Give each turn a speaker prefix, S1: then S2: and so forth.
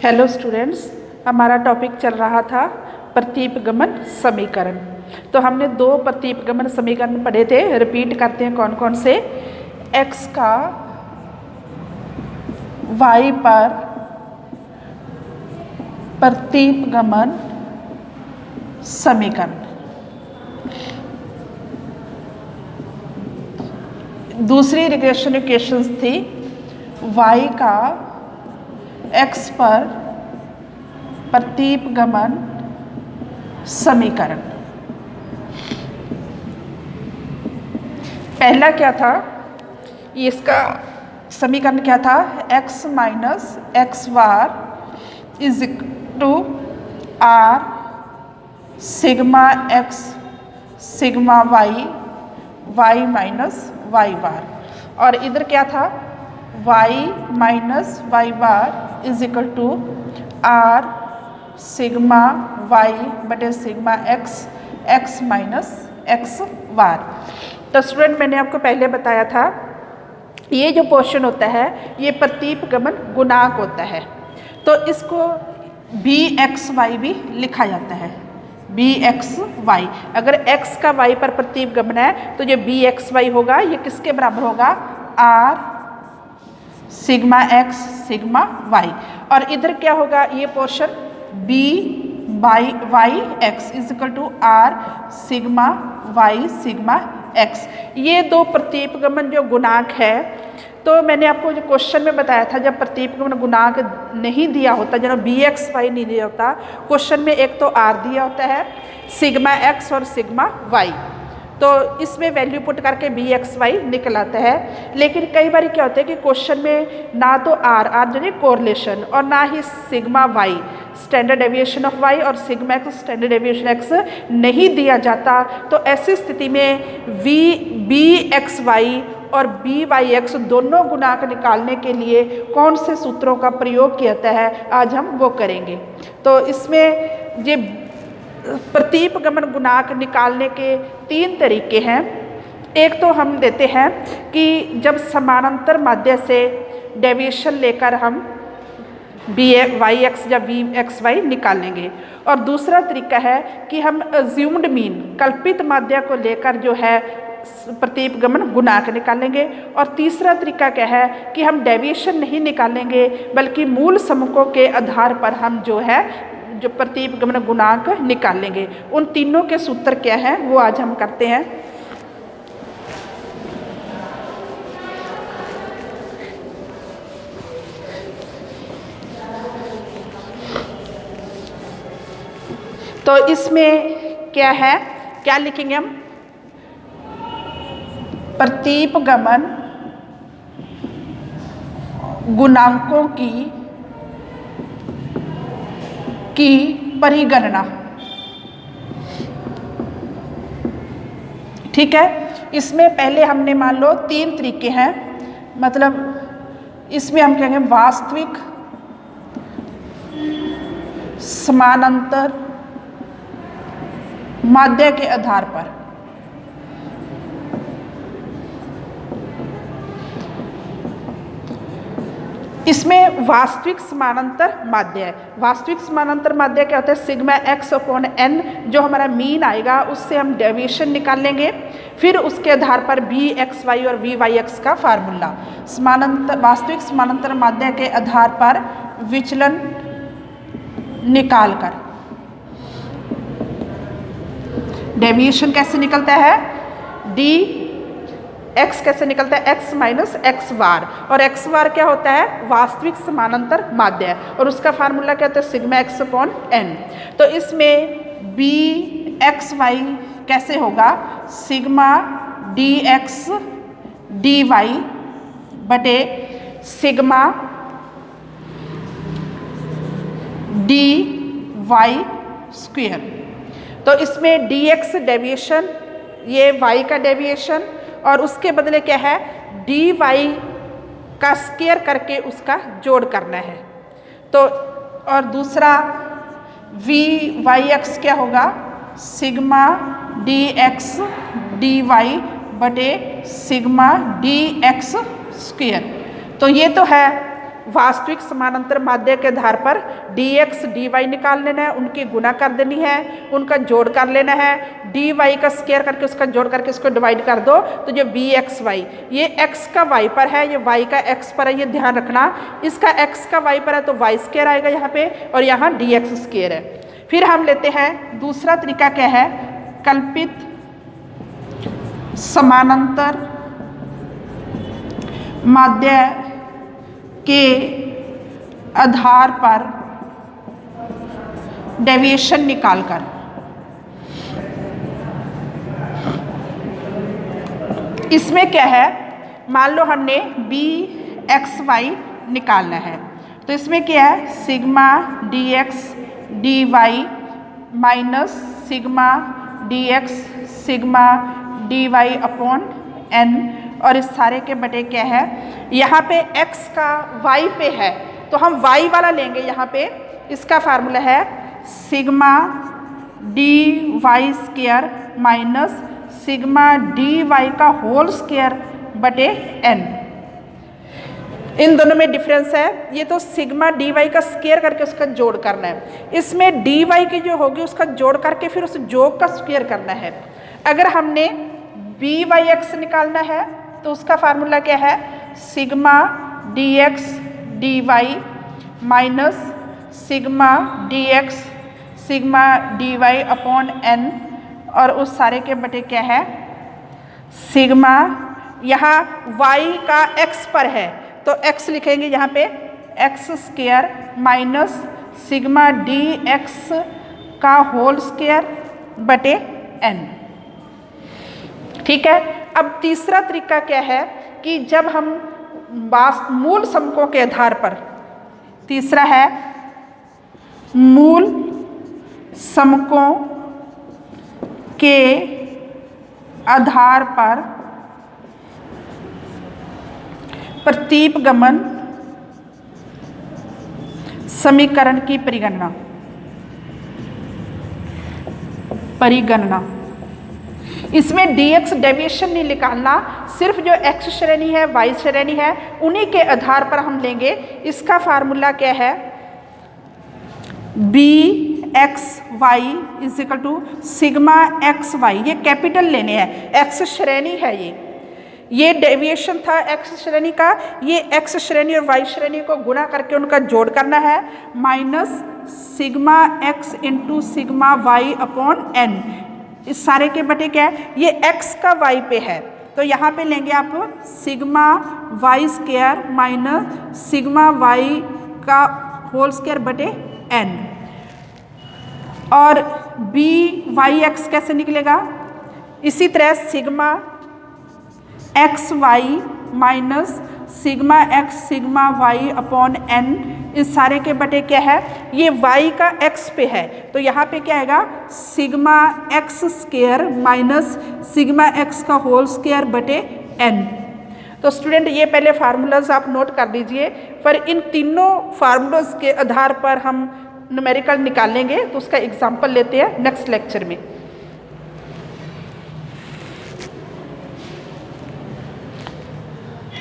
S1: Hello students, हमारा topic चल रहा था प्रतीपगमन समीकरण। तो हमने दो प्रतीपगमन समीकरण पढ़े थे, रिपीट करते हैं कौन कौन से। x का y पर प्रतीपगमन समीकरण। दूसरी रिग्रेशन इक्वेशंस थी y का x पर प्रतीपगमन समीकरण। पहला क्या था, इसका समीकरण क्या था, x minus x bar is to r sigma x sigma y y minus y bar. और इधर क्या था, y minus y bar is equal to r sigma y बटे sigma x minus x bar. तो स्टूडेंट, मैंने आपको पहले बताया था ये जो पोर्शन होता है ये प्रतीपगमन गुणांक होता है। तो इसको bxy भी लिखा जाता है, bxy। अगर x का y पर प्रतीपगमन है तो जो bxy होगा ये किसके बराबर होगा, r sigma x sigma y। और इधर क्या होगा, ये portion by x is equal to r sigma y sigma x। ये दो प्रतीपगमन जो गुणांक है, तो मैंने आपको जो क्वेश्चन में बताया था, जब प्रतीपगमन गुणांक नहीं दिया होता, जब bxy नहीं दिया होता क्वेश्चन में, एक तो r दिया होता है, सिग्मा x और सिग्मा y, तो इसमें वैल्यू पुट करके bxy निकल आता है। लेकिन कई बार क्या होता है कि क्वेश्चन में ना तो r जो है कोरिलेशन, और ना ही sigma y standard deviation of y और sigma x standard deviation x नहीं दिया जाता। तो ऐसी स्थिति में bxy और byx दोनों गुणांक निकालने के लिए कौन से सूत्रों का प्रयोग किया जाता है, आज हम वो करेंगे। तो इसमें ये प्रतीपगमन गुणांक निकालने के तीन तरीके हैं। एक तो हम देते हैं कि जब समानांतर माध्य से डेविएशन लेकर हम byx या vxy निकालेंगे, और दूसरा तरीका है कि हम अज्यूम्ड मीन कल्पित माध्य को लेकर जो है प्रतीपगमन गुणांक निकालेंगे। और तीसरा तरीका क्या है कि हम डेविएशन नहीं निकालेंगे बल्कि मूल समकों के आधार पर हम जो है जो प्रतीपगमन गुणांक निकालेंगे। उन तीनों के सूत्र क्या हैं वो आज हम करते हैं। तो इसमें क्या है, क्या लिखेंगे हम, प्रतीपगमन गुणांकों की परिगणना। ठीक है, इसमें पहले हमने मान लो तीन तरीके हैं, मतलब इसमें हम कहेंगे वास्तविक समानांतर माध्य के आधार पर। इसमें वास्तविक समानांतर माध्य है। वास्तविक समानांतर माध्य क्या होता है, सिग्मा x अपॉन n जो हमारा मीन आएगा उससे हम डेविएशन निकाल लेंगे, फिर उसके आधार पर bxy और vyx का फार्मूला। वास्तविक समानांतर माध्य के आधार पर विचलन निकाल कर डेविएशन कैसे निकलता है, x कैसे निकलता है, x माइनस एक्स बार, और x बार क्या होता है, वास्तविक समानांतर माध्य, और उसका फार्मूला क्या होता है, सिग्मा x अपॉन n। तो इसमें bxy कैसे होगा, सिग्मा dx dy बटे सिग्मा dy स्क्वेयर। तो इसमें dx डेविएशन, ये y का डेविएशन, और उसके बदले क्या है, dy का स्क्वायर करके उसका जोड़ करना है। तो और दूसरा vyx क्या होगा, सिग्मा dx dy बटे सिग्मा dx स्क्वायर। तो ये तो है वास्तविक समानांतर माध्य के आधार पर dx dy निकाल लेना है, उनकी गुना कर देनी है, उनका जोड़ कर लेना है, dy का स्क्वायर करके उसका जोड़ करके उसको डिवाइड कर दो तो जो bxy, ये x का y पर है, ये y का x पर है, ये ध्यान रखना। इसका x का y पर है तो y स्क्वायर आएगा यहाँ पे और यहाँ dx स्क्वायर है। फिर हम लेते हैं दूसरा तरीका क्या है, कल्पित समानांतर माध्य के आधार पर डेविएशन निकालकर। इसमें क्या है, मान लो हमने bxy निकालना है तो इसमें क्या है, sigma dx dy minus sigma dx sigma dy upon n, और इस सारे के बटे क्या है, यहाँ पे x का y पे है तो हम y वाला लेंगे। यहाँ पे इसका फार्मूला है sigma dy square minus sigma dy का होल स्क्वायर बटे n। इन दोनों में डिफरेंस है, ये तो सिग्मा dy का स्क्वायर करके उसका जोड़ करना है, इसमें dy की जो होगी उसका जोड़ करके फिर उस जोड़ का स्क्वायर करना है। अगर हमने byx निकालना है तो उसका फार्मूला क्या है, sigma dx dy minus sigma dx sigma dy upon n, और उस सारे के बटे क्या है, सिग्मा, यहाँ y का x पर है तो x लिखेंगे यहाँ पे x square minus sigma dx का होल स्क्वायर बटे n। ठीक है। अब तीसरा तरीका क्या है कि जब हम मूल समकों के आधार पर, तीसरा है मूल समकों के आधार पर प्रतीपगमन समीकरण की परिगणना। इसमें dx डेविएशन नहीं निकालना, सिर्फ जो x श्रेणी है y श्रेणी है उन्हीं के आधार पर हम लेंगे। इसका फार्मूला क्या है, bxy is equal to sigma xy, ये कैपिटल लेने हैं, x श्रेणी है ये डेविएशन था x श्रेणी का, ये x श्रेणी और y श्रेणी को गुना करके उनका जोड़ करना है, minus sigma x into sigma y upon n। इस सारे के बटे क्या है, ये x का y पे है तो यहाँ पे लेंगे आप sigma y square minus sigma y का होल स्क्वायर बटे n, और byx कैसे निकलेगा, इसी तरह sigma xy minus sigma x sigma y upon n, इस सारे के बटे क्या है, ये y का x पे है तो यहाँ पे क्या आएगा, sigma x square minus sigma x का होल स्क्वायर बटे n। तो स्टूडेंट ये पहले फार्मूलाज आप नोट कर लीजिए, पर इन तीनों फार्मूलाज के आधार पर हम न्यूमेरिकल निकालेंगे तो उसका एग्जाम्पल लेते हैं नेक्स्ट लेक्चर में।